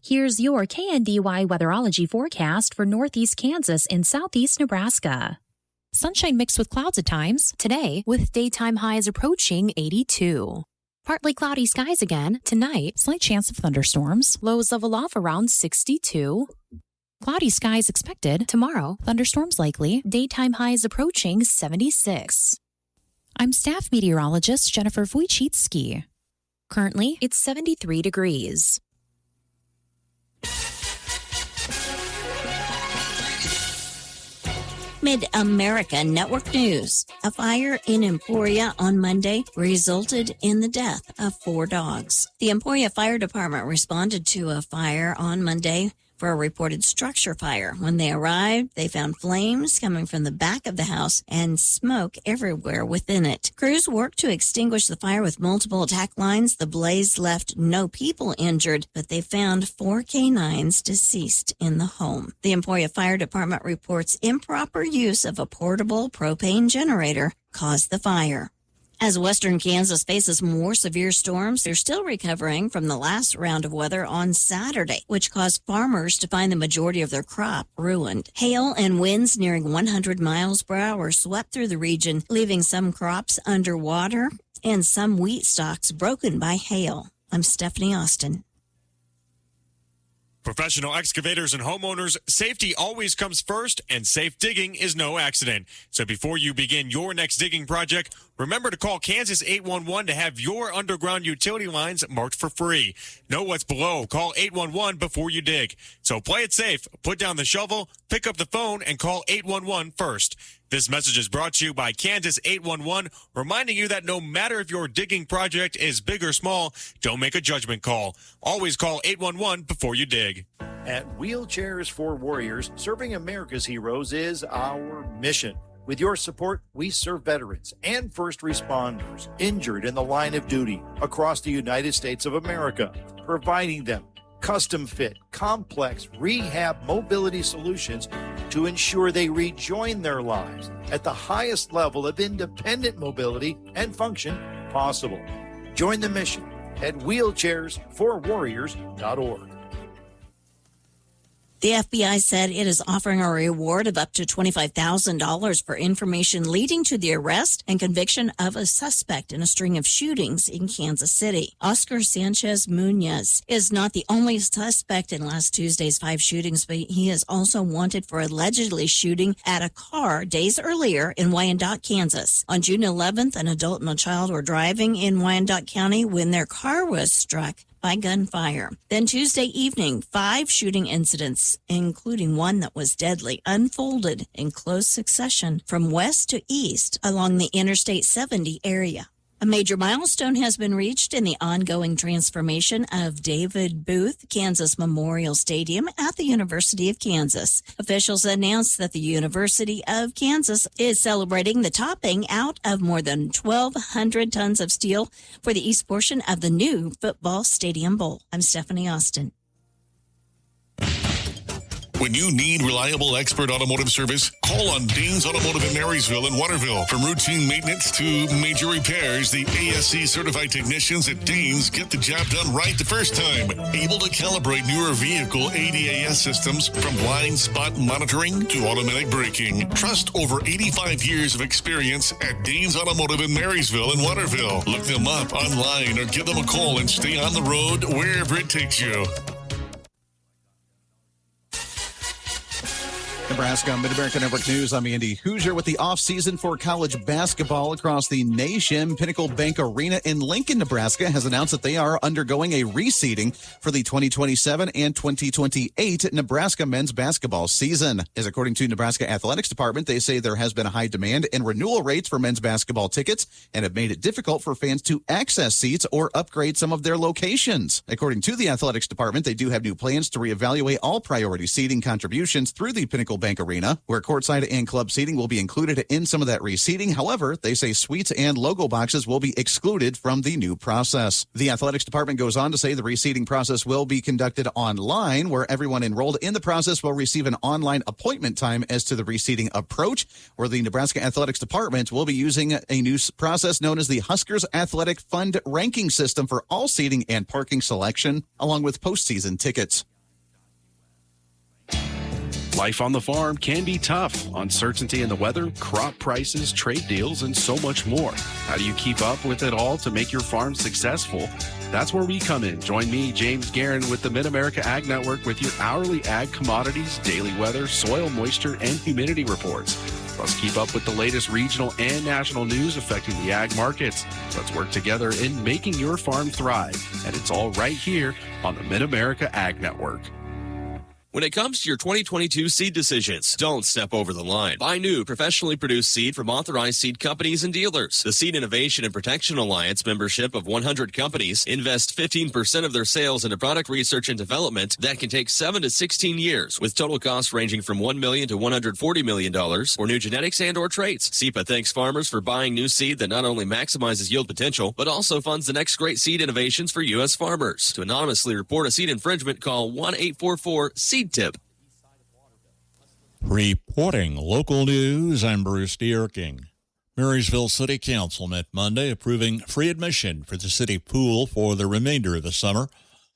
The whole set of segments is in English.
Here's your KNDY weatherology forecast for northeast Kansas and southeast Nebraska. Sunshine mixed with clouds at times today, with daytime highs approaching 82. Partly cloudy skies again tonight, slight chance of thunderstorms, lows level off around 62. Cloudy skies expected tomorrow, thunderstorms likely, daytime highs approaching 76. I'm staff meteorologist Jennifer Wojcicki. Currently, it's 73 degrees. Mid-America Network News. A fire in Emporia on Monday resulted in the death of 4 dogs. The Emporia Fire Department responded to a fire on Monday for a reported structure fire. When they arrived, they found flames coming from the back of the house and smoke everywhere within it. Crews worked to extinguish the fire with multiple attack lines. The blaze left no people injured, but they found 4 canines deceased in the home. The Emporia Fire Department reports improper use of a portable propane generator caused the fire. As western Kansas faces more severe storms, they're still recovering from the last round of weather on Saturday, which caused farmers to find the majority of their crop ruined. Hail and winds nearing 100 miles per hour swept through the region, leaving some crops underwater and some wheat stalks broken by hail. I'm Stephanie Austin. Professional excavators and homeowners, safety always comes first, and safe digging is no accident. So before you begin your next digging project, remember to call Kansas 811 to have your underground utility lines marked for free. Know what's below. Call 811 before you dig. So play it safe. Put down the shovel, pick up the phone, and call 811 first. This message is brought to you by Kansas 811, reminding you that no matter if your digging project is big or small, don't make a judgment call. Always call 811 before you dig. At Wheelchairs for Warriors, serving America's heroes is our mission. With your support, we serve veterans and first responders injured in the line of duty across the United States of America, providing them custom fit, complex rehab mobility solutions to ensure they rejoin their lives at the highest level of independent mobility and function possible. Join the mission at wheelchairsforwarriors.org. The FBI said it is offering a reward of up to $25,000 for information leading to the arrest and conviction of a suspect in a string of shootings in Kansas City. Oscar Sanchez Munoz is not the only suspect in last Tuesday's 5 shootings, but he is also wanted for allegedly shooting at a car days earlier in Wyandotte, Kansas. On June 11th, an adult and a child were driving in Wyandotte County when their car was struck by gunfire. Then Tuesday evening, 5 shooting incidents, including one that was deadly, unfolded in close succession from west to east along the Interstate 70 area. A major milestone has been reached in the ongoing transformation of David Booth Kansas Memorial Stadium at the University of Kansas. Officials announced that the University of Kansas is celebrating the topping out of more than 1,200 tons of steel for the east portion of the new football stadium bowl. I'm Stephanie Austin. When you need reliable expert automotive service, call on Danes Automotive in Marysville and Waterville. From routine maintenance to major repairs, the ASC certified technicians at Danes get the job done right the first time. Able to calibrate newer vehicle ADAS systems from blind spot monitoring to automatic braking. Trust over 85 years of experience at Danes Automotive in Marysville and Waterville. Look them up online or give them a call and stay on the road wherever it takes you. Nebraska Mid-America Network News. I'm Andy Hoosier with the off-season for college basketball across the nation. Pinnacle Bank Arena in Lincoln, Nebraska has announced that they are undergoing a reseeding for the 2027 and 2028 Nebraska men's basketball season. As according to Nebraska Athletics Department, they say there has been a high demand and renewal rates for men's basketball tickets and have made it difficult for fans to access seats or upgrade some of their locations. According to the Athletics Department, they do have new plans to reevaluate all priority seating contributions through the Pinnacle Bank Arena, where courtside and club seating will be included in some of that reseating. However, they say suites and logo boxes will be excluded from the new process. The Athletics Department goes on to say the reseating process will be conducted online, where everyone enrolled in the process will receive an online appointment time as to the reseating approach, where the Nebraska Athletics Department will be using a new process known as the Huskers Athletic Fund ranking system for all seating and parking selection, along with postseason tickets. Life on the farm can be tough. Uncertainty in the weather, crop prices, trade deals, and so much more. How do you keep up with it all to make your farm successful? That's where we come in. Join me, James Guerin, with the Mid-America Ag Network with your hourly ag commodities, daily weather, soil moisture, and humidity reports. Plus, keep up with the latest regional and national news affecting the ag markets. Let's work together in making your farm thrive. And it's all right here on the Mid-America Ag Network. When it comes to your 2022 seed decisions, don't step over the line. Buy new, professionally produced seed from authorized seed companies and dealers. The Seed Innovation and Protection Alliance membership of 100 companies invest 15% of their sales into product research and development that can take 7 to 16 years, with total costs ranging from $1 million to $140 million for new genetics and or traits. SEPA thanks farmers for buying new seed that not only maximizes yield potential, but also funds the next great seed innovations for U.S. farmers. To anonymously report a seed infringement, call 1-844-SEED Tip. Reporting local news, I'm Bruce Dierking. Marysville City Council met Monday approving free admission for the city pool for the remainder of the summer.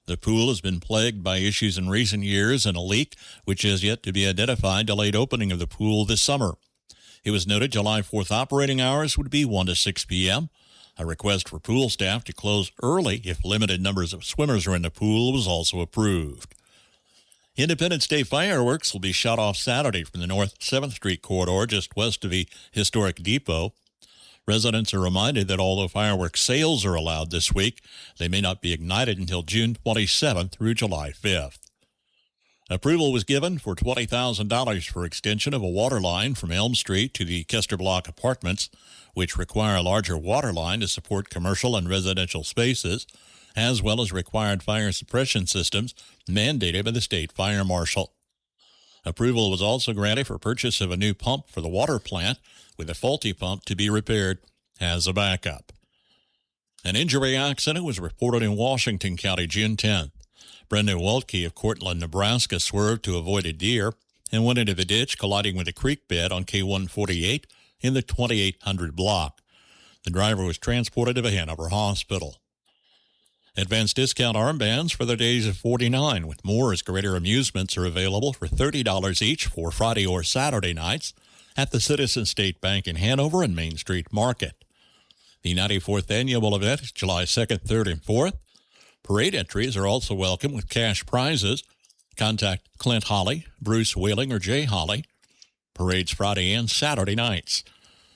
The pool has been plagued by issues in recent years, and a leak, which is yet to be identified, delayed opening of the pool this summer. It was noted July 4th operating hours would be 1 to 6 p.m. A request for pool staff to close early if limited numbers of swimmers are in the pool was also approved. Independence Day fireworks will be shot off Saturday from the North 7th Street corridor just west of the historic depot. Residents are reminded that although fireworks sales are allowed this week, they may not be ignited until June 27th through July 5th. Approval was given for $20,000 for extension of a water line from Elm Street to the Kester Block apartments, which require a larger water line to support commercial and residential spaces, as well as required fire suppression systems mandated by the state fire marshal. Approval was also granted for purchase of a new pump for the water plant, with a faulty pump to be repaired as a backup. An injury accident was reported in Washington County June 10th. Brendan Welke of Cortland, Nebraska, swerved to avoid a deer and went into the ditch, colliding with a creek bed on K148 in the 2800 block. The driver was transported to the Hanover Hospital. Advanced discount armbands for the days of 49 with Moore's Greater Amusements are available for $30 each for Friday or Saturday nights at the Citizen State Bank in Hanover and Main Street Market. The 94th annual event is July 2nd, 3rd, and 4th. Parade entries are also welcome with cash prizes. Contact Clint Holly, Bruce Whaling, or Jay Holly. Parades Friday and Saturday nights.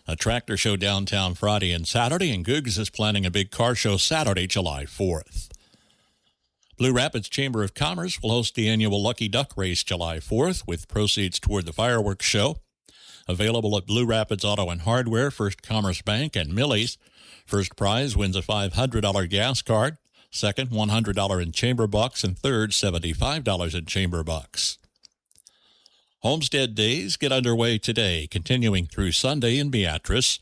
A tractor show downtown Friday and Saturday, and Googs is planning a big car show Saturday, July 4th. Blue Rapids Chamber of Commerce will host the annual Lucky Duck Race July 4th, with proceeds toward the fireworks show. Available at Blue Rapids Auto and Hardware, First Commerce Bank, and Millie's. First prize wins a $500 gas card. Second, $100 in chamber bucks, and third, $75 in chamber bucks. Homestead Days get underway today, continuing through Sunday in Beatrice.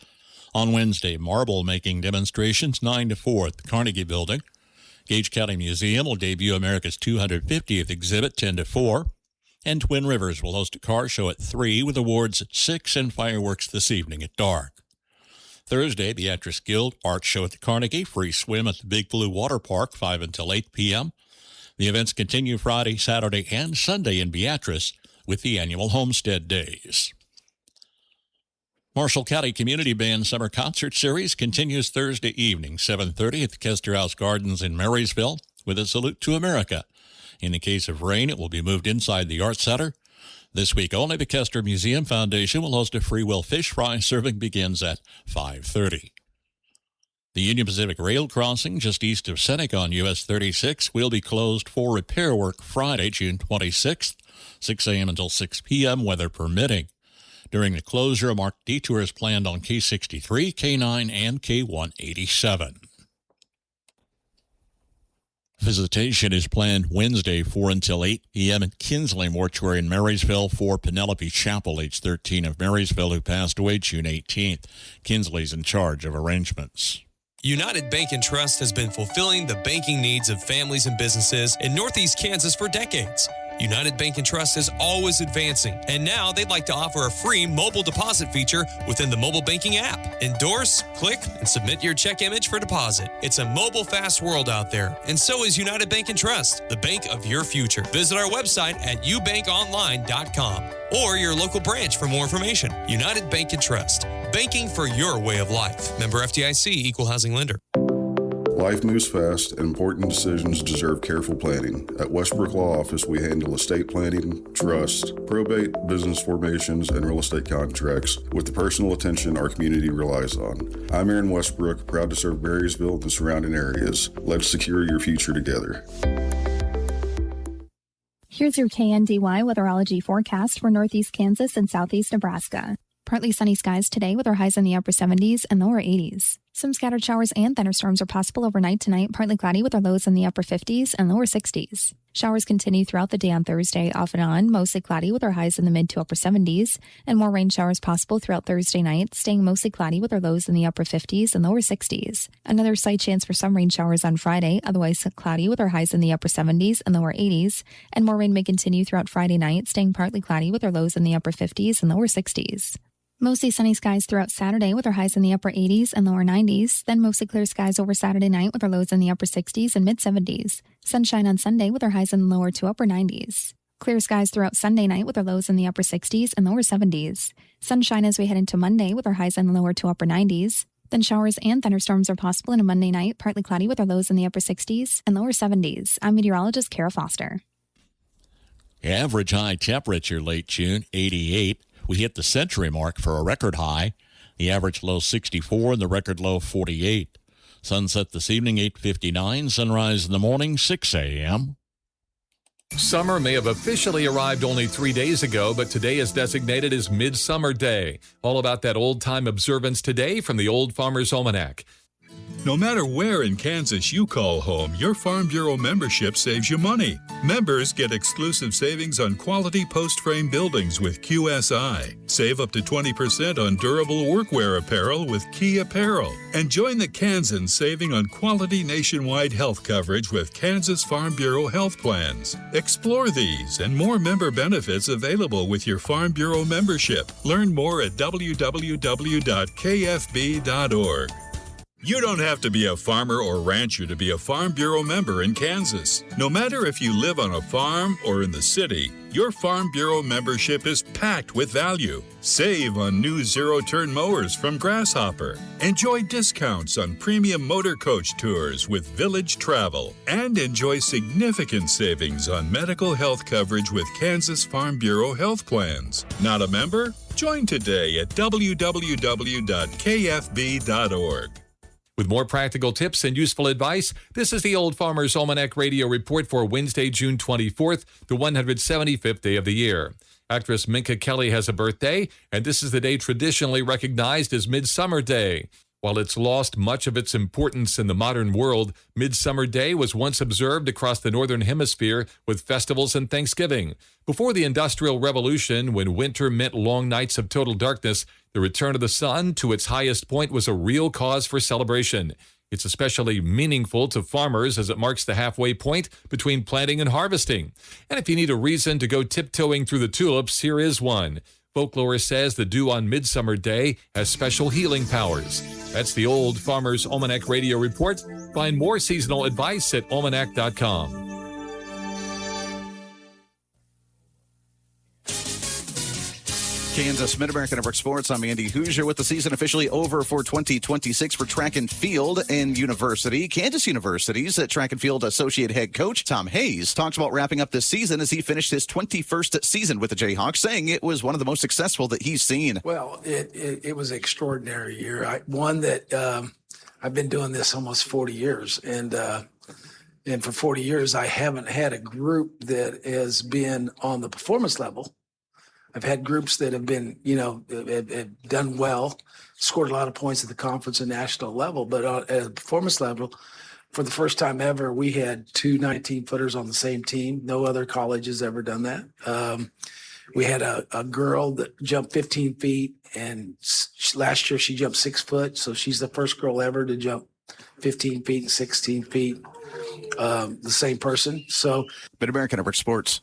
On Wednesday, marble making demonstrations 9 to 4 at the Carnegie Building. Gage County Museum will debut America's 250th exhibit 10 to 4. And Twin Rivers will host a car show at 3 with awards at 6 and fireworks this evening at dark. Thursday, Beatrice Guild Art Show at the Carnegie, free swim at the Big Blue Water Park 5 until 8 p.m. The events continue Friday, Saturday, and Sunday in Beatrice with the annual Homestead Days. Marshall County Community Band Summer Concert Series continues Thursday evening, 7:30 at the Kester House Gardens in Marysville with a salute to America. In the case of rain, it will be moved inside the Art Center. This week only, the Kester Museum Foundation will host a free will fish fry. Serving begins at 5:30. The Union Pacific Rail crossing just east of Seneca on US 36 will be closed for repair work Friday, June 26th, 6 a.m. until 6 p.m., weather permitting. During the closure, a marked detour is planned on K63, K9, and K187. Visitation is planned Wednesday 4 until 8 p.m. at Kinsley Mortuary in Marysville for Penelope Chappell, age 13 of Marysville, who passed away June 18th. Kinsley's in charge of arrangements. United Bank and Trust has been fulfilling the banking needs of families and businesses in Northeast Kansas for decades. United Bank and Trust is always advancing, and now they'd like to offer a free mobile deposit feature within the mobile banking app. Endorse, click, and submit your check image for deposit. It's a mobile fast world out there, and so is United Bank and Trust, the bank of your future. Visit our website at ubankonline.com. or your local branch for more information. United Bank and Trust. Banking for your way of life. Member FDIC, Equal Housing Lender. Life moves fast, and important decisions deserve careful planning. At Westbrook Law Office, we handle estate planning, trust, probate, business formations, and real estate contracts with the personal attention our community relies on. I'm Aaron Westbrook, proud to serve Marysville and the surrounding areas. Let's secure your future together. Here's your KNDY weatherology forecast for northeast Kansas and southeast Nebraska. Partly sunny skies today with our highs in the upper 70s and lower 80s. Some scattered showers and thunderstorms are possible overnight tonight, partly cloudy with our lows in the upper 50s and lower 60s. Showers continue throughout the day on Thursday, off and on, mostly cloudy with our highs in the mid to upper 70s, and more rain showers possible throughout Thursday night, staying mostly cloudy with our lows in the upper 50s and lower 60s. Another slight chance for some rain showers on Friday, otherwise cloudy with our highs in the upper 70s and lower 80s, and more rain may continue throughout Friday night, staying partly cloudy with our lows in the upper 50s and lower 60s. Mostly sunny skies throughout Saturday with our highs in the upper 80s and lower 90s, then mostly clear skies over Saturday night with our lows in the upper 60s and mid 70s. Sunshine on Sunday with our highs in the lower to upper 90s. Clear skies throughout Sunday night with our lows in the upper 60s and lower 70s. Sunshine as we head into Monday with our highs in the lower to upper 90s. Then showers and thunderstorms are possible in a Monday night, partly cloudy with our lows in the upper 60s and lower 70s. I'm meteorologist Kara Foster. Average high temperature late June, 88. We hit the century mark for a record high. The average low 64 and the record low 48. Sunset this evening 8:59. Sunrise in the morning 6 a.m. Summer may have officially arrived only 3 days ago, but today is designated as Midsummer Day. All about that old-time observance today from the Old Farmer's Almanac. No matter where in Kansas you call home, your Farm Bureau membership saves you money. Members get exclusive savings on quality post-frame buildings with QSI. Save up to 20% on durable workwear apparel with Key Apparel. And join the Kansans saving on quality nationwide health coverage with Kansas Farm Bureau health plans. Explore these and more member benefits available with your Farm Bureau membership. Learn more at www.kfb.org. You don't have to be a farmer or rancher to be a Farm Bureau member in Kansas. No matter if you live on a farm or in the city, your Farm Bureau membership is packed with value. Save on new zero-turn mowers from Grasshopper. Enjoy discounts on premium motor coach tours with Village Travel. And enjoy significant savings on medical health coverage with Kansas Farm Bureau health plans. Not a member? Join today at www.kfb.org. With more practical tips and useful advice, this is the Old Farmer's Almanac Radio Report for Wednesday, June 24th, the 175th day of the year. Actress Minka Kelly has a birthday, and this is the day traditionally recognized as Midsummer Day. While it's lost much of its importance in the modern world, Midsummer Day was once observed across the Northern Hemisphere with festivals and Thanksgiving. Before the Industrial Revolution, when winter meant long nights of total darkness, the return of the sun to its highest point was a real cause for celebration. It's especially meaningful to farmers as it marks the halfway point between planting and harvesting. And if you need a reason to go tiptoeing through the tulips, here is one. Folklore says the dew on Midsummer Day has special healing powers. That's the Old Farmer's Almanac Radio Report. Find more seasonal advice at almanac.com. Kansas Mid-American Network Sports. I'm Andy Hoosier with the season officially over for 2026 for track and field and university. Kansas University's track and field associate head coach Tom Hayes talks about wrapping up this season as he finished his 21st season with the Jayhawks, saying it was one of the most successful that he's seen. Well, it was an extraordinary year. One that I've been doing this almost 40 years, and for 40 years I haven't had a group that has been on the performance level. I've had groups that have been, have done well, scored a lot of points at the conference and national level, but at a performance level, for the first time ever, we had two 19-footers on the same team. No other college has ever done that. We had a girl that jumped 15 feet, and last year she jumped 6 foot, so she's the first girl ever to jump 15 feet and 16 feet, the same person. So, Mid-American Network Sports.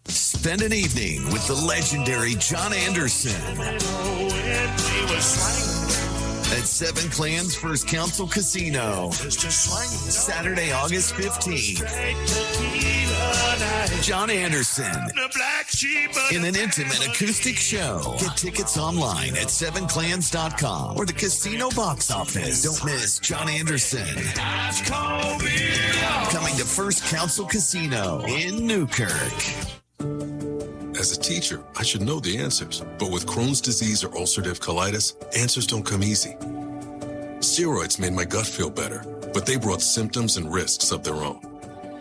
Spend an evening with the legendary John Anderson at Seven Clans First Council Casino. Saturday, August 15th. John Anderson The black sheep of in an intimate acoustic show. Get tickets online at sevenclans.com or the casino box office. Don't miss John Anderson. Coming to First Council Casino in Newkirk. As a teacher, I should know the answers. But with Crohn's disease or ulcerative colitis, answers don't come easy. Steroids made my gut feel better, but they brought symptoms and risks of their own.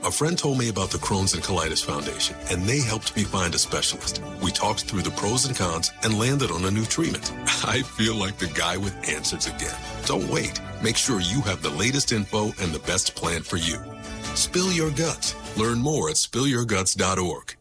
A friend told me about the Crohn's and Colitis Foundation, and they helped me find a specialist. We talked through the pros and cons and landed on a new treatment. I feel like the guy with answers again. Don't wait. Make sure you have the latest info and the best plan for you. Spill your guts. Learn more at spillyourguts.org.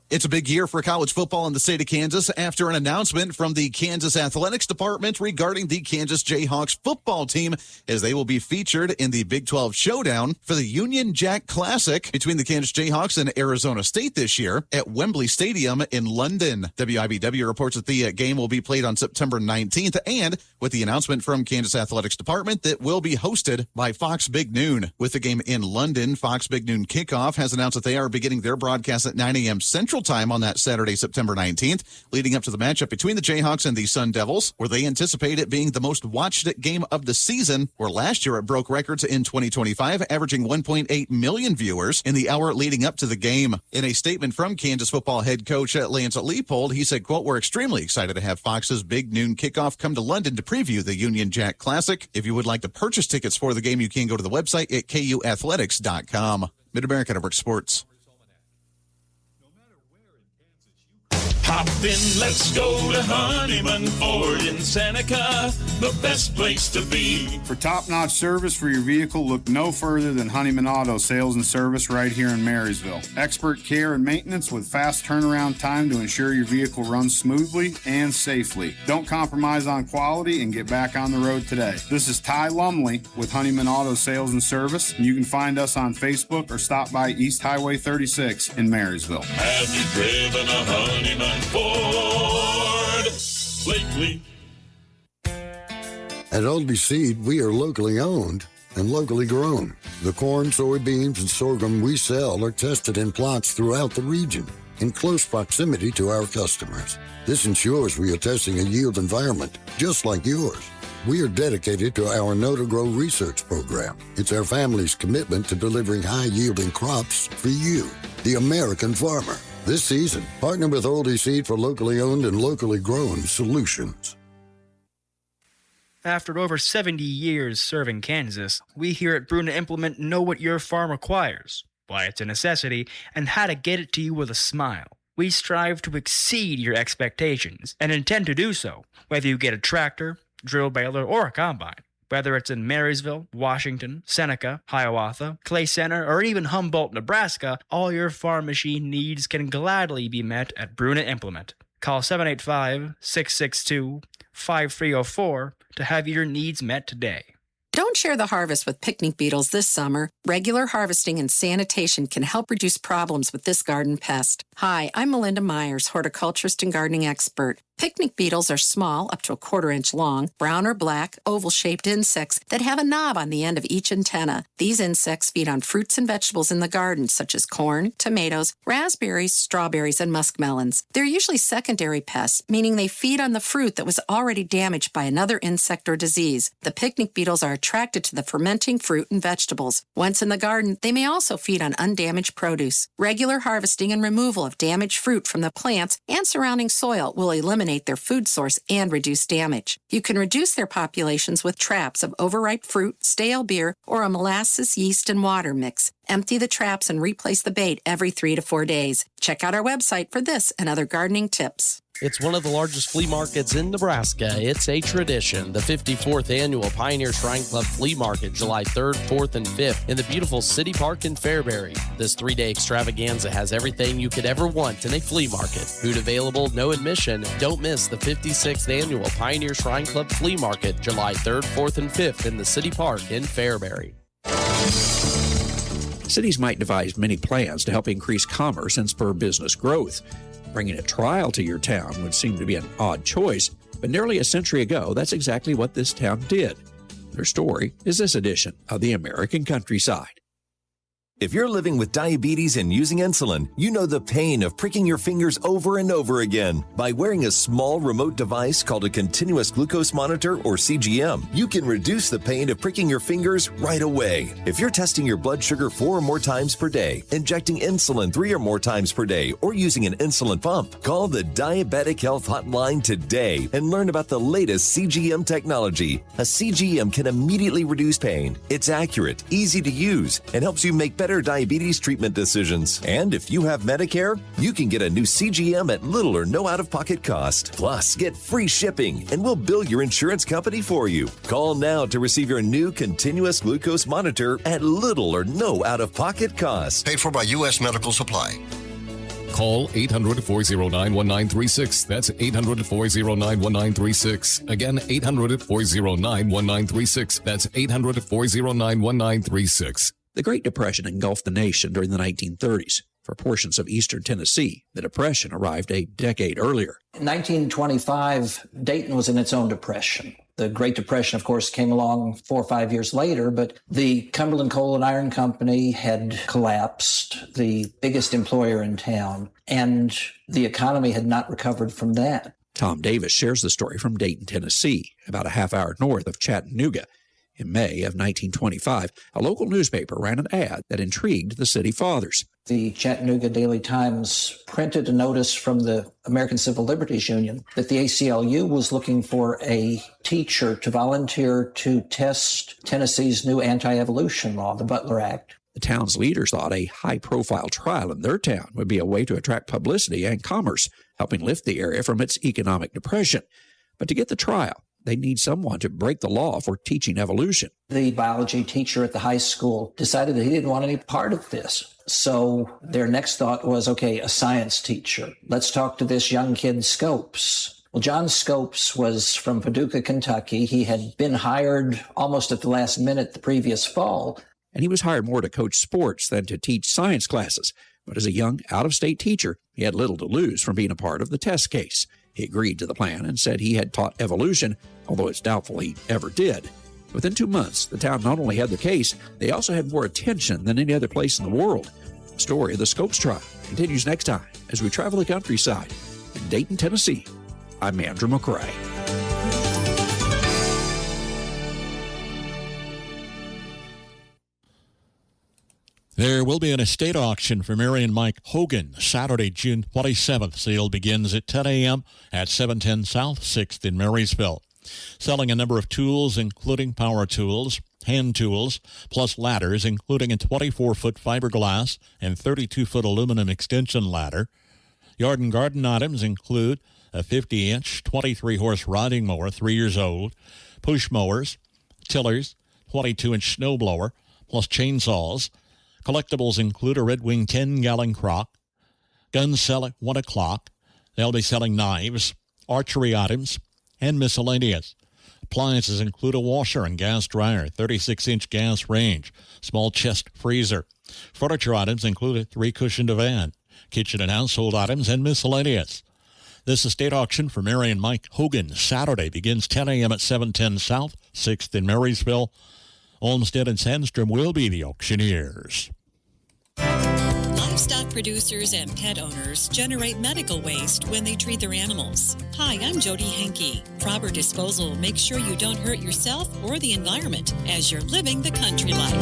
It's a big year for college football in the state of Kansas after an announcement from the Kansas Athletics Department regarding the Kansas Jayhawks football team, as they will be featured in the Big 12 Showdown for the Union Jack Classic between the Kansas Jayhawks and Arizona State this year at Wembley Stadium in London. WIBW reports that the game will be played on September 19th, and with the announcement from Kansas Athletics Department that will be hosted by Fox Big Noon. With the game in London, Fox Big Noon Kickoff has announced that they are beginning their broadcast at 9 a.m. Central Time on that Saturday, September 19th, leading up to the matchup between the Jayhawks and the Sun Devils, where they anticipate it being the most watched game of the season, where last year it broke records in 2025, averaging 1.8 million viewers in the hour leading up to the game. In a statement from Kansas football head coach Lance Leipold, he said, quote, "We're extremely excited to have Fox's Big Noon Kickoff come to London to preview the Union Jack Classic. If you would like to purchase tickets for the game, you can go to the website at kuathletics.com. Mid-America Network Sports. Hop in, let's go to Honeyman Ford in Seneca, the best place to be. For top-notch service for your vehicle, look no further than Honeyman Auto Sales and Service right here in Marysville. Expert care and maintenance with fast turnaround time to ensure your vehicle runs smoothly and safely. Don't compromise on quality and get back on the road today. This is Ty Lumley with Honeyman Auto Sales and Service. You can find us on Facebook or stop by East Highway 36 in Marysville. Have you driven a Honeyman Ford lately? At Oldie Seed, we are locally owned and locally grown. The corn, soybeans, and sorghum we sell are tested in plots throughout the region in close proximity to our customers. This ensures we are testing a yield environment just like yours. We are dedicated to our Know to Grow research program. It's our family's commitment to delivering high-yielding crops for you, the American farmer. This season, partner with Oldie Seed for locally owned and locally grown solutions. After over 70 years serving Kansas, we here at Bruna Implement know what your farm requires, why it's a necessity, and how to get it to you with a smile. We strive to exceed your expectations and intend to do so, whether you get a tractor, drill baler, or a combine. Whether it's in Marysville, Washington, Seneca, Hiawatha, Clay Center, or even Humboldt, Nebraska, all your farm machine needs can gladly be met at Bruna Implement. Call 785-662-5304 to have your needs met today. Don't share the harvest with picnic beetles this summer. Regular harvesting and sanitation can help reduce problems with this garden pest. Hi, I'm Melinda Myers, horticulturist and gardening expert. Picnic beetles are small, up to a 1/4 inch long, brown or black, oval-shaped insects that have a knob on the end of each antenna. These insects feed on fruits and vegetables in the garden, such as corn, tomatoes, raspberries, strawberries, and muskmelons. They're usually secondary pests, meaning they feed on the fruit that was already damaged by another insect or disease. The picnic beetles are attracted to the fermenting fruit and vegetables. Once in the garden, they may also feed on undamaged produce. Regular harvesting and removal of damaged fruit from the plants and surrounding soil will eliminate their food source and reduce damage. You can reduce their populations with traps of overripe fruit, stale beer, or a molasses, yeast, and water mix. Empty the traps and replace the bait every 3 to 4 days. Check out our website for this and other gardening tips. It's one of the largest flea markets in Nebraska. It's a tradition. The 54th Annual Pioneer Shrine Club Flea Market, July 3rd, 4th, and 5th in the beautiful City Park in Fairbury. This 3-day extravaganza has everything you could ever want in a flea market. Food available, no admission. Don't miss the 56th Annual Pioneer Shrine Club Flea Market, July 3rd, 4th, and 5th in the City Park in Fairbury. Cities might devise many plans to help increase commerce and spur business growth. Bringing a trial to your town would seem to be an odd choice, but nearly a century ago, that's exactly what this town did. Their story is this edition of the American Countryside. If you're living with diabetes and using insulin, you know the pain of pricking your fingers over and over again. By wearing a small remote device called a continuous glucose monitor, or CGM, you can reduce the pain of pricking your fingers right away. If you're testing your blood sugar 4 or more times per day, injecting insulin 3 or more times per day, or using an insulin pump, call the Diabetic Health Hotline today and learn about the latest CGM technology. A CGM can immediately reduce pain. It's accurate, easy to use, and helps you make better diabetes treatment decisions. And if you have Medicare, you can get a new CGM at little or no out-of-pocket cost. Plus, get free shipping, and we'll bill your insurance company for you. Call now to receive your new continuous glucose monitor at little or no out-of-pocket cost. Paid for by U.S. Medical Supply. Call 800-409-1936. That's 800-409-1936. Again, 800-409-1936. That's 800-409-1936. The Great Depression engulfed the nation during the 1930s. For portions of eastern Tennessee, the Depression arrived a decade earlier. In 1925, Dayton was in its own depression. The Great Depression, of course, came along 4 or 5 years later, but the Cumberland Coal and Iron Company had collapsed, the biggest employer in town, and the economy had not recovered from that. Tom Davis shares the story from Dayton, Tennessee, about a half hour north of Chattanooga. In May of 1925, a local newspaper ran an ad that intrigued the city fathers. The Chattanooga Daily Times printed a notice from the American Civil Liberties Union that the ACLU was looking for a teacher to volunteer to test Tennessee's new anti-evolution law, the Butler Act. The town's leaders thought a high-profile trial in their town would be a way to attract publicity and commerce, helping lift the area from its economic depression. But to get the trial, they need someone to break the law for teaching evolution. The biology teacher at the high school decided that he didn't want any part of this. So their next thought was, okay, a science teacher. Let's talk to this young kid, Scopes. Well, John Scopes was from Paducah, Kentucky. He had been hired almost at the last minute the previous fall. And he was hired more to coach sports than to teach science classes. But as a young, out-of-state teacher, he had little to lose from being a part of the test case. He agreed to the plan and said he had taught evolution, although it's doubtful he ever did. Within 2 months, the town not only had the case, they also had more attention than any other place in the world. The story of the Scopes trial continues next time as we travel the countryside. In Dayton, Tennessee, I'm Andrew McCrae. There will be an estate auction for Mary and Mike Hogan Saturday, June 27th. Sale begins at 10 a.m. at 710 South 6th in Marysville. Selling a number of tools, including power tools, hand tools, plus ladders, including a 24-foot fiberglass and 32-foot aluminum extension ladder. Yard and garden items include a 50-inch, 23-horse riding mower, 3 years old, push mowers, tillers, 22-inch snow blower, plus chainsaws. Collectibles include a Red Wing 10-gallon crock. Guns sell at 1 o'clock. They'll be selling knives, archery items, and miscellaneous. Appliances include a washer and gas dryer, 36-inch gas range, small chest freezer. Furniture items include a 3-cushion divan, kitchen and household items, and miscellaneous. This estate auction for Mary and Mike Hogan Saturday begins 10 a.m. at 710 South 6th in Marysville. Olmsted and Sandstrom will be the auctioneers. Livestock producers and pet owners generate medical waste when they treat their animals. Hi, I'm Jody Henke. Proper disposal makes sure you don't hurt yourself or the environment as you're living the country life.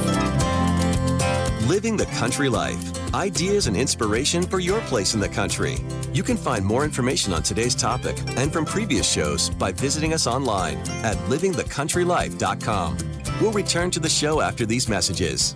Living the country life. Ideas and inspiration for your place in the country. You can find more information on today's topic and from previous shows by visiting us online at livingthecountrylife.com. We'll return to the show after these messages.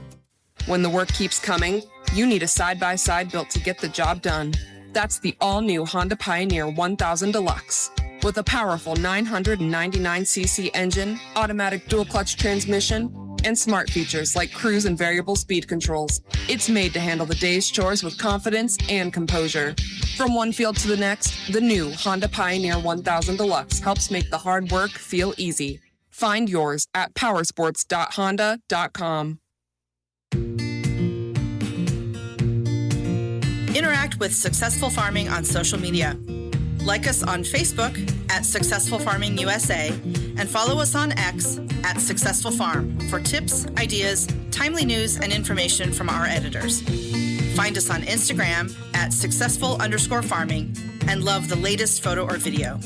When the work keeps coming, you need a side-by-side built to get the job done. That's the all-new Honda Pioneer 1000 Deluxe. With a powerful 999cc engine, automatic dual-clutch transmission, and smart features like cruise and variable speed controls. It's made to handle the day's chores with confidence and composure. From one field to the next, the new Honda Pioneer 1000 Deluxe helps make the hard work feel easy. Find yours at powersports.honda.com. Interact with Successful Farming on social media. Like us on Facebook at Successful Farming USA And follow us on X at Successful Farm for tips, ideas, timely news, and information from our editors. Find us on Instagram at successful_farming and love the latest photo or video.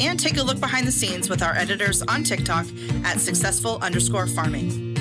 And take a look behind the scenes with our editors on TikTok at successful_farming.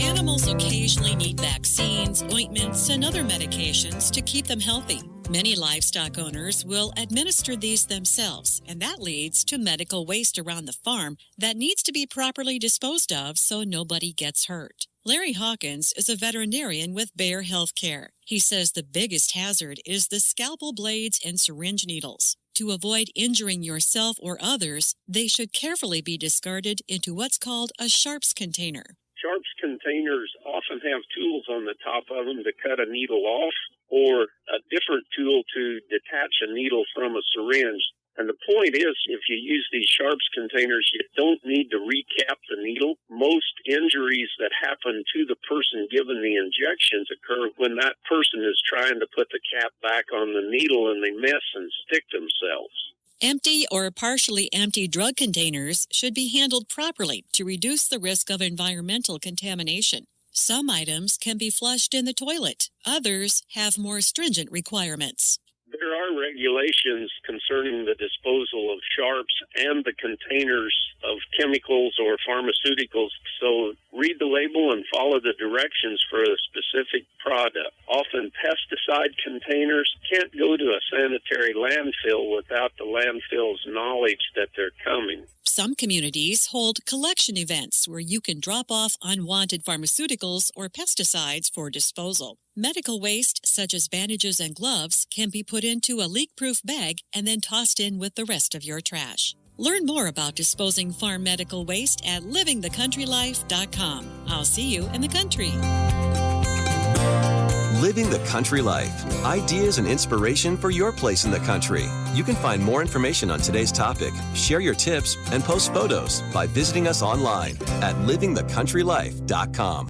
Animals occasionally need vaccines, ointments, and other medications to keep them healthy. Many livestock owners will administer these themselves, and that leads to medical waste around the farm that needs to be properly disposed of so nobody gets hurt. Larry Hawkins is a veterinarian with Bayer Healthcare. He says the biggest hazard is the scalpel blades and syringe needles. To avoid injuring yourself or others, they should carefully be discarded into what's called a sharps container. Sharps containers often have tools on the top of them to cut a needle off, or a different tool to detach a needle from a syringe. And the point is, if you use these Sharps containers, you don't need to recap the needle. Most injuries that happen to the person given the injections occur when that person is trying to put the cap back on the needle and they miss and stick themselves. Empty or partially empty drug containers should be handled properly to reduce the risk of environmental contamination. Some items can be flushed in the toilet. Others have more stringent requirements. There are regulations concerning the disposal of Sharps and the containers of chemicals or pharmaceuticals, so read the label and follow the directions for a specific product. Often pesticide containers can't go to a sanitary landfill without the landfill's knowledge that they're coming. Some communities hold collection events where you can drop off unwanted pharmaceuticals or pesticides for disposal. Medical waste, such as bandages and gloves, can be put into a leak-proof bag and then tossed in with the rest of your trash. Learn more about disposing farm medical waste at livingthecountrylife.com. I'll see you in the country. Living the Country Life. Ideas and inspiration for your place in the country. You can find more information on today's topic, share your tips, and post photos by visiting us online at livingthecountrylife.com.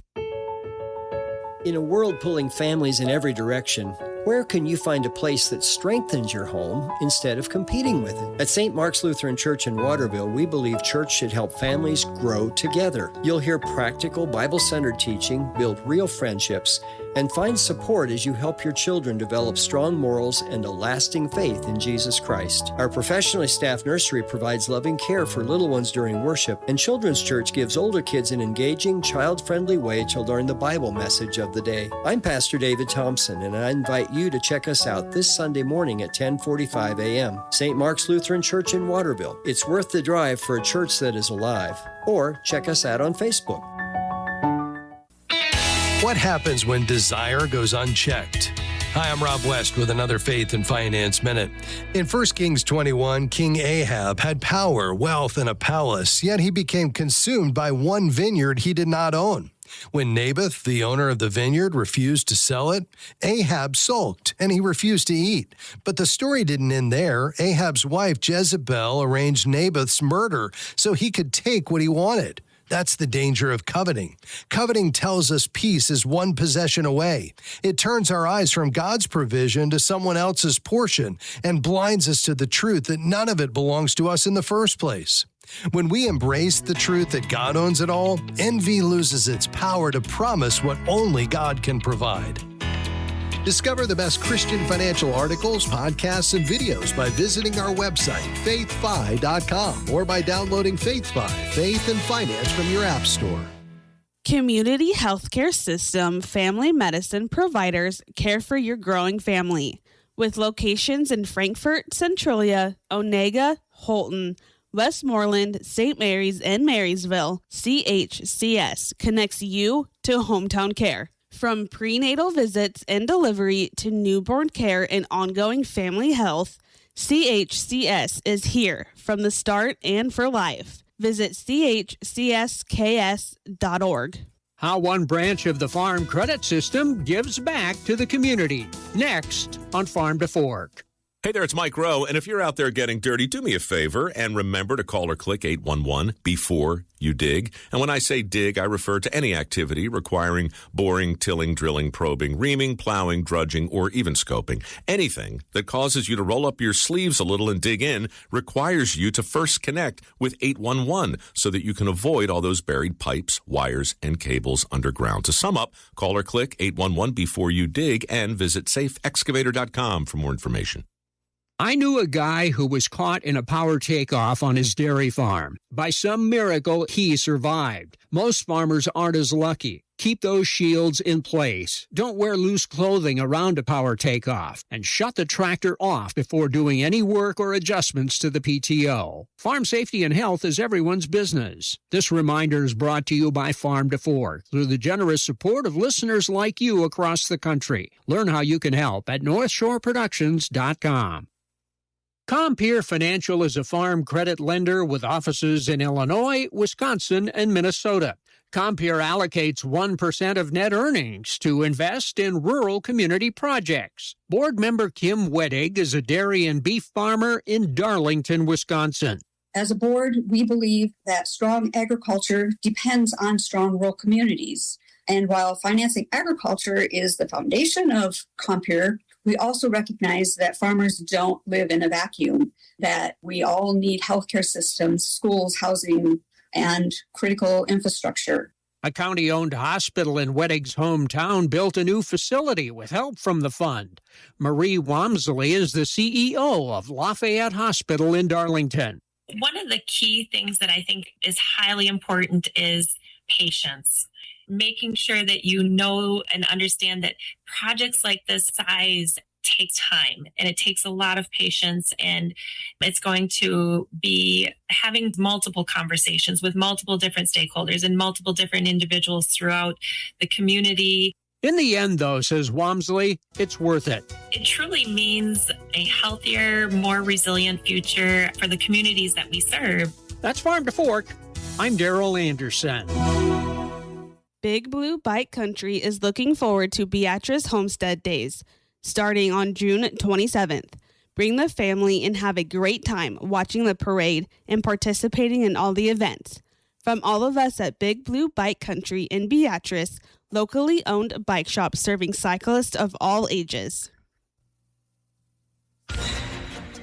In a world pulling families in every direction, where can you find a place that strengthens your home instead of competing with it? At St. Mark's Lutheran Church in Waterville, we believe church should help families grow together. You'll hear practical, Bible-centered teaching, build real friendships, and find support as you help your children develop strong morals and a lasting faith in Jesus Christ. Our professionally staffed nursery provides loving care for little ones during worship, and Children's Church gives older kids an engaging, child-friendly way to learn the Bible message of the day. I'm Pastor David Thompson, and I invite you to check us out this Sunday morning at 10:45 a.m. St. Mark's Lutheran Church in Waterville. It's worth the drive for a church that is alive. Or check us out on Facebook. What happens when desire goes unchecked? Hi, I'm Rob West with another Faith and Finance Minute. In 1 Kings 21, King Ahab had power, wealth, and a palace, yet he became consumed by one vineyard he did not own. When Naboth, the owner of the vineyard, refused to sell it, Ahab sulked and he refused to eat. But the story didn't end there. Ahab's wife, Jezebel, arranged Naboth's murder so he could take what he wanted. That's the danger of coveting. Coveting tells us peace is one possession away. It turns our eyes from God's provision to someone else's portion and blinds us to the truth that none of it belongs to us in the first place. When we embrace the truth that God owns it all, envy loses its power to promise what only God can provide. Discover the best Christian financial articles, podcasts, and videos by visiting our website, faithfi.com, or by downloading FaithFi, Faith and Finance from your app store. Community Healthcare System family medicine providers care for your growing family. With locations in Frankfort, Centralia, Onega, Holton, Westmoreland, St. Mary's, and Marysville, CHCS connects you to hometown care. From prenatal visits and delivery to newborn care and ongoing family health, CHCS is here from the start and for life. Visit chcsks.org. How one branch of the Farm Credit System gives back to the community. Next on Farm to Fork. Hey there, it's Mike Rowe, and if you're out there getting dirty, do me a favor and remember to call or click 811 before you dig. And when I say dig, I refer to any activity requiring boring, tilling, drilling, probing, reaming, plowing, drudging, or even scoping. Anything that causes you to roll up your sleeves a little and dig in requires you to first connect with 811 so that you can avoid all those buried pipes, wires, and cables underground. To sum up, call or click 811 before you dig and visit safeexcavator.com for more information. I knew a guy who was caught in a power takeoff on his dairy farm. By some miracle, he survived. Most farmers aren't as lucky. Keep those shields in place. Don't wear loose clothing around a power takeoff. And shut the tractor off before doing any work or adjustments to the PTO. Farm safety and health is everyone's business. This reminder is brought to you by Farm to Fork through the generous support of listeners like you across the country. Learn how you can help at NorthshoreProductions.com. Compeer Financial is a farm credit lender with offices in Illinois, Wisconsin, and Minnesota. Compeer allocates 1% of net earnings to invest in rural community projects. Board member Kim Wedig is a dairy and beef farmer in Darlington, Wisconsin. As a board, we believe that strong agriculture depends on strong rural communities. And while financing agriculture is the foundation of Compeer, we also recognize that farmers don't live in a vacuum, that we all need healthcare systems, schools, housing, and critical infrastructure. A county-owned hospital in Wedig's hometown built a new facility with help from the fund. Marie Wamsley is the CEO of Lafayette Hospital in Darlington. One of the key things that I think is highly important is patience. Making sure that you know and understand that projects like this size take time and it takes a lot of patience, and it's going to be having multiple conversations with multiple different stakeholders and multiple different individuals throughout the community. In the end, though, says Wamsley, it's worth it. It truly means a healthier, more resilient future for the communities that we serve. That's Farm to Fork. I'm Daryl Anderson. Big Blue Bike Country is looking forward to Beatrice Homestead Days, starting on June 27th. Bring the family and have a great time watching the parade and participating in all the events. From all of us at Big Blue Bike Country in Beatrice, locally owned bike shop serving cyclists of all ages.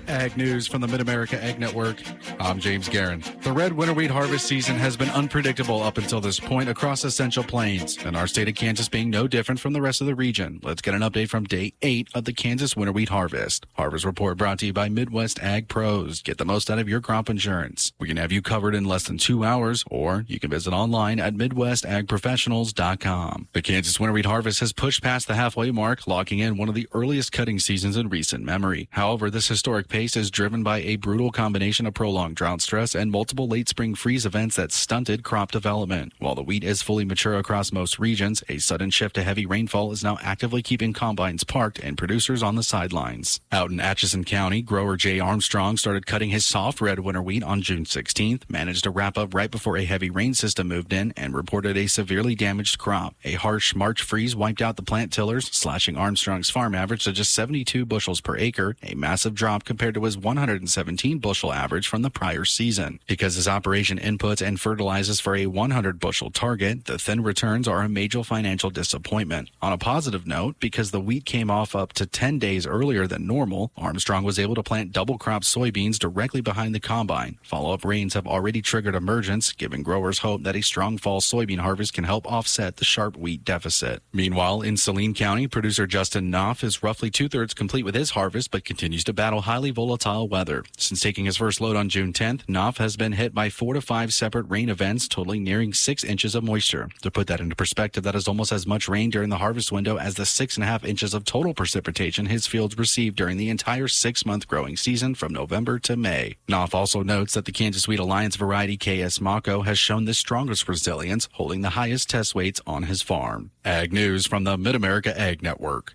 Ag News from the Mid-America Ag Network. I'm James Guerin. The red winter wheat harvest season has been unpredictable up until this point across the Central Plains, and our state of Kansas being no different from the rest of the region. Let's get an update from Day 8 of the Kansas winter wheat harvest. Harvest Report brought to you by Midwest Ag Pros. Get the most out of your crop insurance. We can have you covered in less than 2 hours, or you can visit online at MidwestAgProfessionals.com. The Kansas winter wheat harvest has pushed past the halfway mark, locking in one of the earliest cutting seasons in recent memory. However, this historic pace is driven by a brutal combination of prolonged drought stress and multiple late spring freeze events that stunted crop development. While the wheat is fully mature across most regions, a sudden shift to heavy rainfall is now actively keeping combines parked and producers on the sidelines. Out in Atchison County, grower Jay Armstrong started cutting his soft red winter wheat on June 16th, managed to wrap up right before a heavy rain system moved in, and reported a severely damaged crop. A harsh March freeze wiped out the plant tillers, slashing Armstrong's farm average to just 72 bushels per acre, a massive drop compared to his 117 bushel average from the prior season. Because his operation inputs and fertilizes for a 100 bushel target, the thin returns are a major financial disappointment. On a positive note, because the wheat came off up to 10 days earlier than normal, Armstrong was able to plant double crop soybeans directly behind the combine. Follow-up rains have already triggered emergence, giving growers hope that a strong fall soybean harvest can help offset the sharp wheat deficit. Meanwhile, in Saline County, producer Justin Knopf is roughly two-thirds complete with his harvest, but continues to battle highly volatile weather. Since taking his first load on June 10th, Knopf has been hit by 4 to 5 separate rain events, totaling nearing 6 inches of moisture. To put that into perspective, that is almost as much rain during the harvest window as the 6.5 inches of total precipitation his fields received during the entire 6-month growing season from November to May. Knopf also notes that the Kansas Wheat Alliance variety KS Mako has shown the strongest resilience, holding the highest test weights on his farm. Ag News from the Mid-America Ag Network.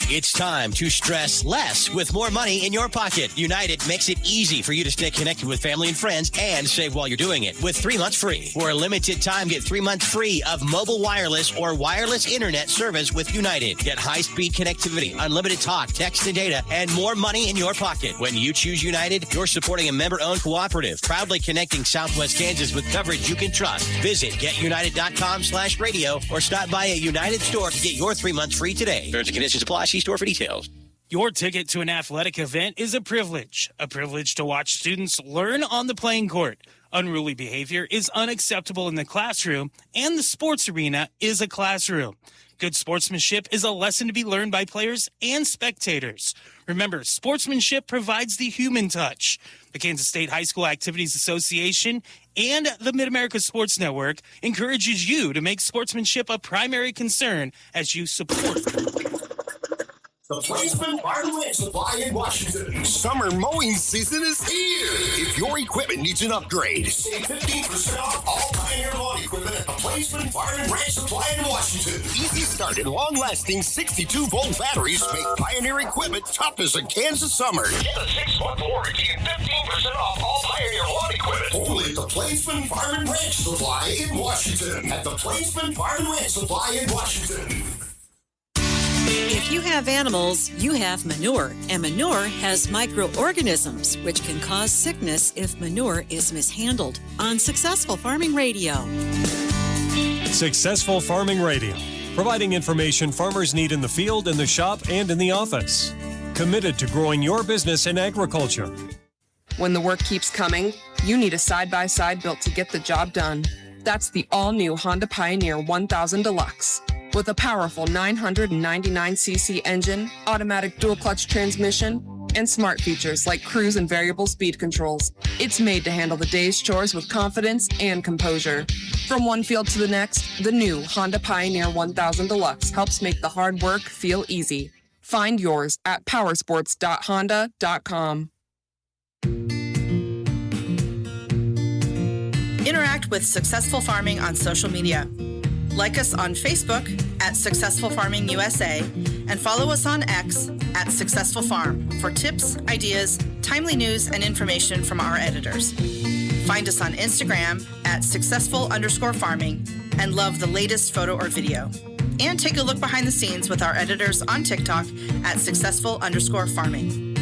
It's time to stress less with more money in your pocket. United makes it easy for you to stay connected with family and friends and save while you're doing it with 3 months free. For a limited time, get 3 months free of mobile wireless or wireless internet service with United. Get high-speed connectivity, unlimited talk, text, and data, and more money in your pocket. When you choose United, you're supporting a member-owned cooperative, proudly connecting Southwest Kansas with coverage you can trust. Visit getunited.com/radio or stop by a United store to get your 3 months free today. Terms and conditions apply. See store for details. Your ticket to an athletic event is a privilege to watch students learn on the playing court. Unruly behavior is unacceptable in the classroom, and the sports arena is a classroom. Good sportsmanship is a lesson to be learned by players and spectators. Remember, sportsmanship provides the human touch. The Kansas State High School Activities Association and the Mid-America Sports Network encourages you to make sportsmanship a primary concern as you support The Plainsman Farm and Ranch Supply in Washington. Summer mowing season is here. If your equipment needs an upgrade, save 15% off all Pioneer lawn equipment at the Plainsman Farm and Ranch Supply in Washington. Easy start and long-lasting 62-volt batteries make Pioneer equipment tough as a Kansas summer. Get a 6-month warranty and 15% off all Pioneer lawn equipment. Only at the Plainsman Farm and Ranch Supply in Washington. At the Plainsman Farm and Ranch Supply in Washington. If you have animals, you have manure, and manure has microorganisms, which can cause sickness if manure is mishandled. On Successful Farming Radio. Successful Farming Radio, providing information farmers need in the field, in the shop, and in the office. Committed to growing your business in agriculture. When the work keeps coming, you need a side-by-side built to get the job done. That's the all-new Honda Pioneer 1000 Deluxe. With a powerful 999cc engine, automatic dual-clutch transmission, and smart features like cruise and variable speed controls. It's made to handle the day's chores with confidence and composure. From one field to the next, the new Honda Pioneer 1000 Deluxe helps make the hard work feel easy. Find yours at powersports.honda.com. Interact with Successful Farming on social media. Like us on Facebook at Successful Farming USA and follow us on X at Successful Farm for tips, ideas, timely news, and information from our editors. Find us on Instagram at successful_farming and love the latest photo or video. And take a look behind the scenes with our editors on TikTok at successful_farming.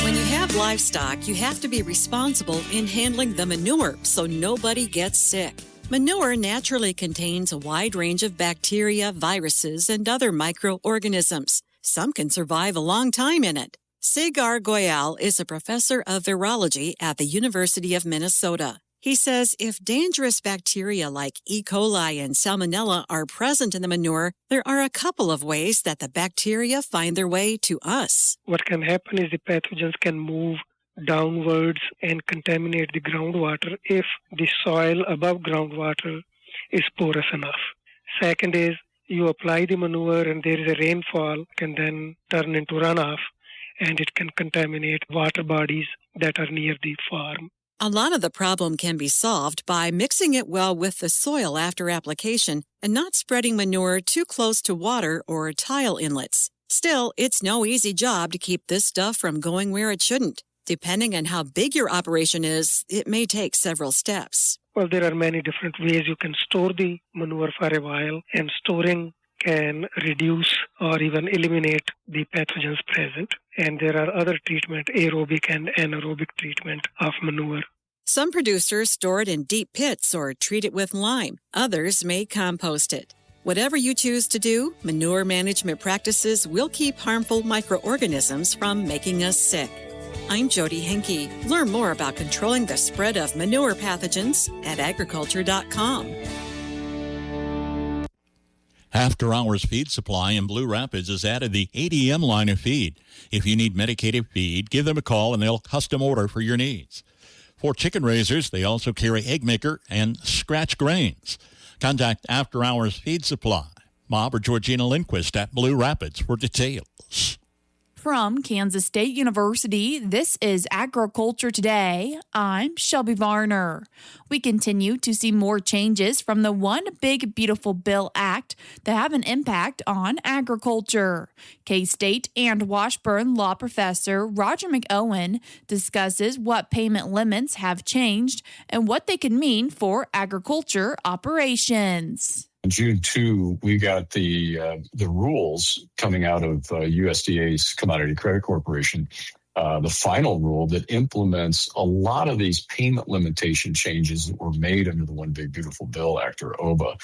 When you have livestock, you have to be responsible in handling the manure so nobody gets sick. Manure naturally contains a wide range of bacteria, viruses, and other microorganisms. Some can survive a long time in it. Segar Goyal is a professor of virology at the University of Minnesota. He says if dangerous bacteria like E. coli and Salmonella are present in the manure, there are a couple of ways that the bacteria find their way to us. What can happen is the pathogens can move downwards and contaminate the groundwater if the soil above groundwater is porous enough. Second is you apply the manure and there is a rainfall, can then turn into runoff, and it can contaminate water bodies that are near the farm. A lot of the problem can be solved by mixing it well with the soil after application and not spreading manure too close to water or tile inlets. Still, it's no easy job to keep this stuff from going where it shouldn't. Depending on how big your operation is, it may take several steps. Well, there are many different ways you can store the manure for a while, and storing can reduce or even eliminate the pathogens present. And there are other treatment, aerobic and anaerobic treatment of manure. Some producers store it in deep pits or treat it with lime. Others may compost it. Whatever you choose to do, manure management practices will keep harmful microorganisms from making us sick. I'm Jody Henke. Learn more about controlling the spread of manure pathogens at agriculture.com. After Hours Feed Supply in Blue Rapids has added the ADM line of feed. If you need medicated feed, give them a call and they'll custom order for your needs. For chicken raisers, they also carry Egg Maker and Scratch Grains. Contact After Hours Feed Supply, Bob or Georgina Lindquist at Blue Rapids for details. From Kansas State University, this is Agriculture Today. I'm Shelby Varner. We continue to see more changes from the One Big Beautiful Bill Act that have an impact on agriculture. K-State and Washburn law professor Roger McOwen discusses what payment limits have changed and what they can mean for agriculture operations. June 2, we got the rules coming out of USDA's Commodity Credit Corporation, the final rule that implements a lot of these payment limitation changes that were made under the One Big Beautiful Bill Act, or OBA.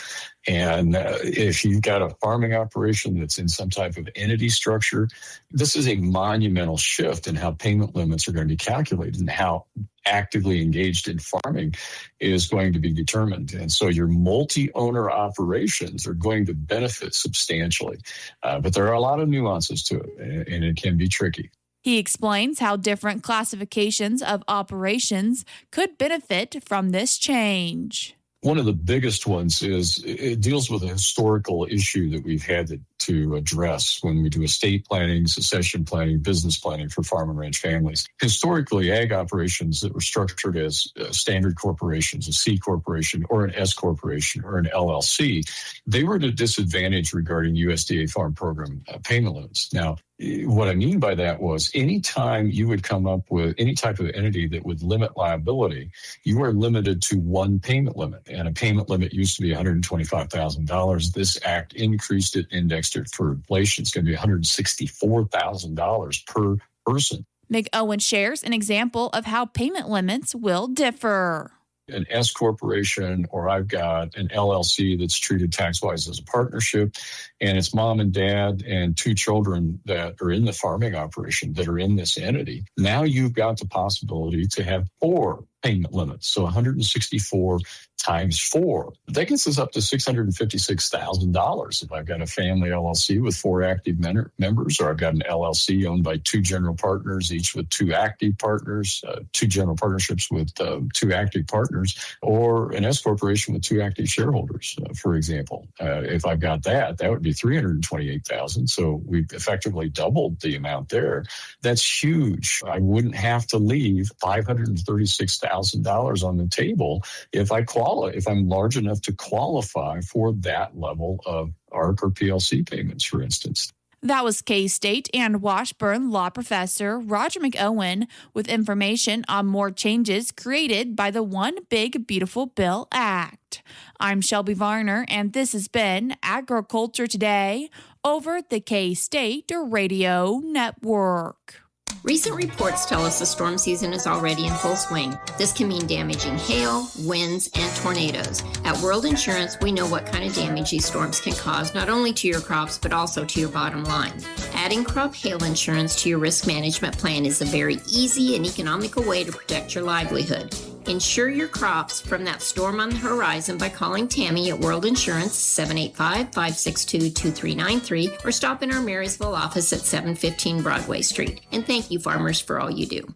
And if you've got a farming operation that's in some type of entity structure, this is a monumental shift in how payment limits are going to be calculated and how actively engaged in farming is going to be determined. And so your multi-owner operations are going to benefit substantially. But there are a lot of nuances to it, and it can be tricky. He explains how different classifications of operations could benefit from this change. One of the biggest ones is it deals with a historical issue that we've had to address when we do estate planning, succession planning, business planning for farm and ranch families. Historically, ag operations that were structured as standard corporations, a C corporation or an S corporation or an LLC, they were at a disadvantage regarding USDA Farm Program payment limits. Now, what I mean by that was anytime you would come up with any type of entity that would limit liability, you are limited to one payment limit. And a payment limit used to be $125,000. This act increased it, indexed it for inflation. It's going to be $164,000 per person. McOwen shares an example of how payment limits will differ. An S corporation, or I've got an LLC that's treated tax-wise as a partnership, and it's mom and dad and two children that are in the farming operation that are in this entity. Now you've got the possibility to have 4 payment limits. So 164 times 4. That gets us up to $656,000 if I've got a family LLC with 4 active members, or I've got an LLC owned by 2 general partners, each with 2 active partners, 2 general partnerships with 2 active partners, or an S corporation with 2 active shareholders, for example. If I've got that would be $328,000. So we've effectively doubled the amount there. That's huge. I wouldn't have to leave $536,000 on the table if I'm large enough to qualify for that level of ARC or PLC payments, for instance. That was K-State and Washburn law professor Roger McOwen with information on more changes created by the One Big Beautiful Bill Act. I'm Shelby Varner, and this has been Agriculture Today over the K-State Radio Network. Recent reports tell us the storm season is already in full swing. This can mean damaging hail, winds, and tornadoes. At World Insurance, we know what kind of damage these storms can cause, not only to your crops, but also to your bottom line. Adding crop hail insurance to your risk management plan is a very easy and economical way to protect your livelihood. Insure your crops from that storm on the horizon by calling Tammy at World Insurance 785-562-2393 or stop in our Marysville office at 715 Broadway Street. And thank you, farmers, for all you do.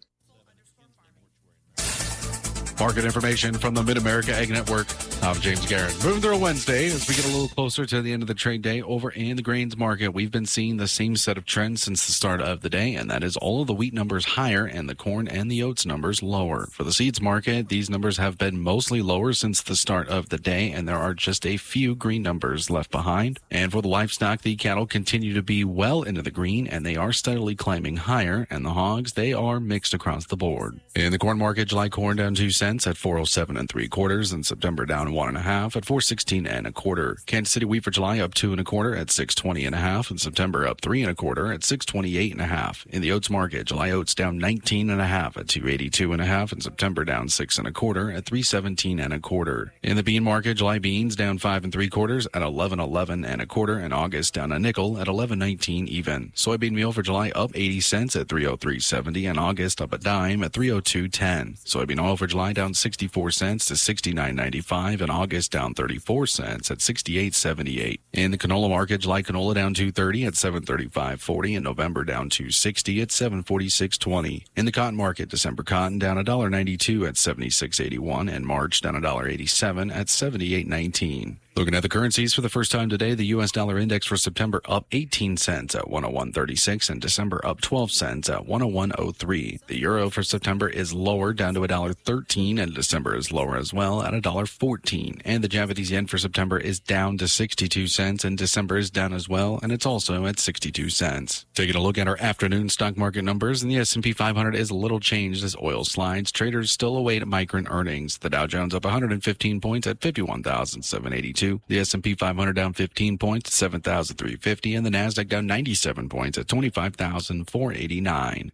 Market information from the Mid-America Ag Network. I'm James Garrett. Moving through a Wednesday as we get a little closer to the end of the trade day over in the grains market. We've been seeing the same set of trends since the start of the day, and that is all of the wheat numbers higher and the corn and the oats numbers lower. For the seeds market, these numbers have been mostly lower since the start of the day, and there are just a few green numbers left behind. And for the livestock, the cattle continue to be well into the green, and they are steadily climbing higher, and the hogs, they are mixed across the board. In the corn market, July corn down 2 cents at 407 3/4, and September down 1 1/2 at 416 1/4. Kansas City wheat for July up 2 1/4 at 620 1/2, and September up 3 1/4 at 628 1/2. In the oats market, July oats down 19 1/2 at 282 1/2, and September down 6 1/4 at 317 1/4. In the bean market, July beans down 5 3/4 at 1111 1/4, and August down a nickel at 1119 even. Soybean meal for July up 80 cents at 303.70, and August up a dime at 302.10. Soybean oil for July down 64 cents to 69.95, and August down 34 cents at 68.78. In the canola market, July canola down 230 at 735.40, and November down 260 at 746.20. In the cotton market, December cotton down $1.92 at 76.81, and March down $1.87 at 78.19. Looking at the currencies for the first time today, the U.S. dollar index for September up 18 cents at 101.36 and December up 12 cents at 101.03. The euro for September is lower, down to $1.13, and December is lower as well at $1.14. And the Japanese yen for September is down to 62 cents, and December is down as well, and it's also at 62 cents. Taking a look at our afternoon stock market numbers, and the S&P 500 is a little changed as oil slides. Traders still await Micron earnings. The Dow Jones up 115 points at 51,782. The S&P 500 down 15 points, 7,350, and the Nasdaq down 97 points at 25,489.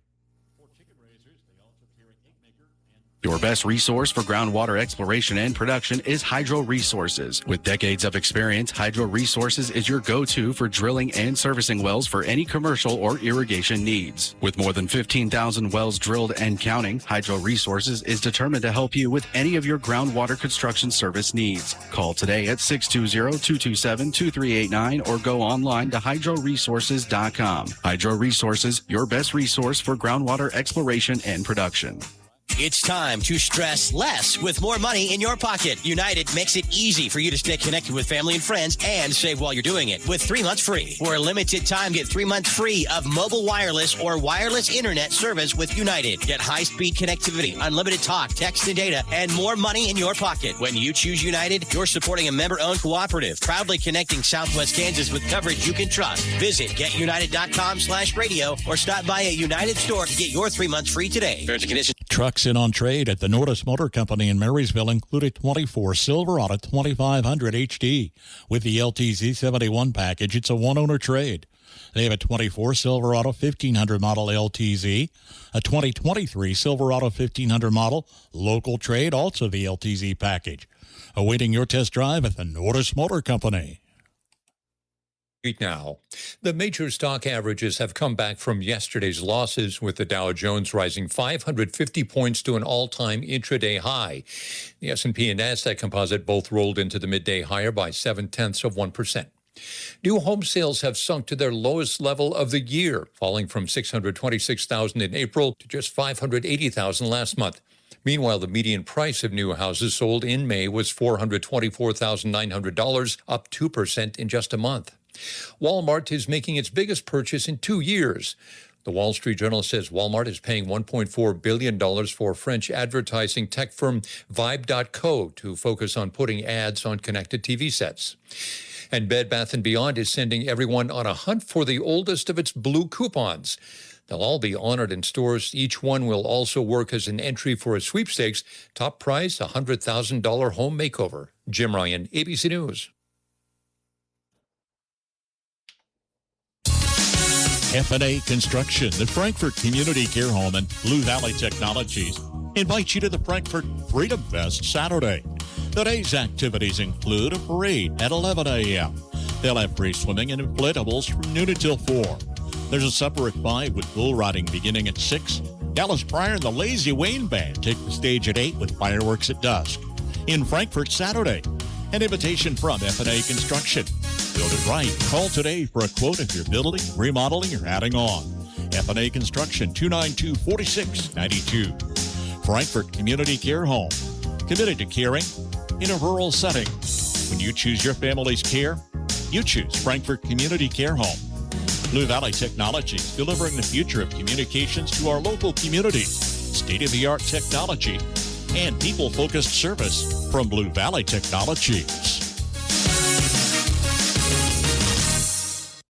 Your best resource for groundwater exploration and production is Hydro Resources. With decades of experience, Hydro Resources is your go-to for drilling and servicing wells for any commercial or irrigation needs. With more than 15,000 wells drilled and counting, Hydro Resources is determined to help you with any of your groundwater construction service needs. Call today at 620-227-2389 or go online to hydroresources.com. Hydro Resources, your best resource for groundwater exploration and production. It's time to stress less with more money in your pocket. United makes it easy for you to stay connected with family and friends and save while you're doing it with 3 months free. For a limited time, get 3 months free of mobile wireless or wireless internet service with United. Get high-speed connectivity, unlimited talk, text, and data, and more money in your pocket. When you choose United, you're supporting a member-owned cooperative, proudly connecting Southwest Kansas with coverage you can trust. Visit getunited.com/radio or stop by a United store to get your 3 months free today. Terms and conditions. Trucks in on trade at the Nordis Motor Company in Marysville include a 24 Silverado 2500 HD. With the LTZ 71 package, it's a one-owner trade. They have a 24 Silverado 1500 model LTZ, a 2023 Silverado 1500 model local trade, also the LTZ package. Awaiting your test drive at the Nordis Motor Company. Now, the major stock averages have come back from yesterday's losses, with the Dow Jones rising 550 points to an all-time intraday high. The S&P and Nasdaq composite both rolled into the midday higher by 0.7%. New home sales have sunk to their lowest level of the year, falling from 626,000 in April to just 580,000 last month. Meanwhile, the median price of new houses sold in May was $424,900, up 2% in just a month. Walmart is making its biggest purchase in 2 years. The Wall Street Journal says Walmart is paying $1.4 billion for French advertising tech firm Vibe.co to focus on putting ads on connected TV sets. And Bed Bath & Beyond is sending everyone on a hunt for the oldest of its blue coupons. They'll all be honored in stores. Each one will also work as an entry for a sweepstakes. Top prize, $100,000 home makeover. Jim Ryan, ABC News. F&A Construction, the Frankfort Community Care Home, and Blue Valley Technologies invite you to the Frankfort Freedom Fest Saturday. Today's activities include a parade at 11 a.m. They'll have free swimming and inflatables from noon until 4. There's a supper at 5 with bull riding beginning at 6. Dallas Pryor and the Lazy Wayne Band take the stage at 8 with fireworks at dusk. In Frankfort Saturday, an invitation from F&A Construction. Build it right. Call today for a quote if you're building, remodeling, or adding on. F&A Construction, 292-4692. Frankfort Community Care Home. Committed to caring in a rural setting. When you choose your family's care, you choose Frankfort Community Care Home. Blue Valley Technologies, delivering the future of communications to our local communities. State-of-the-art technology and people-focused service from Blue Valley Technologies.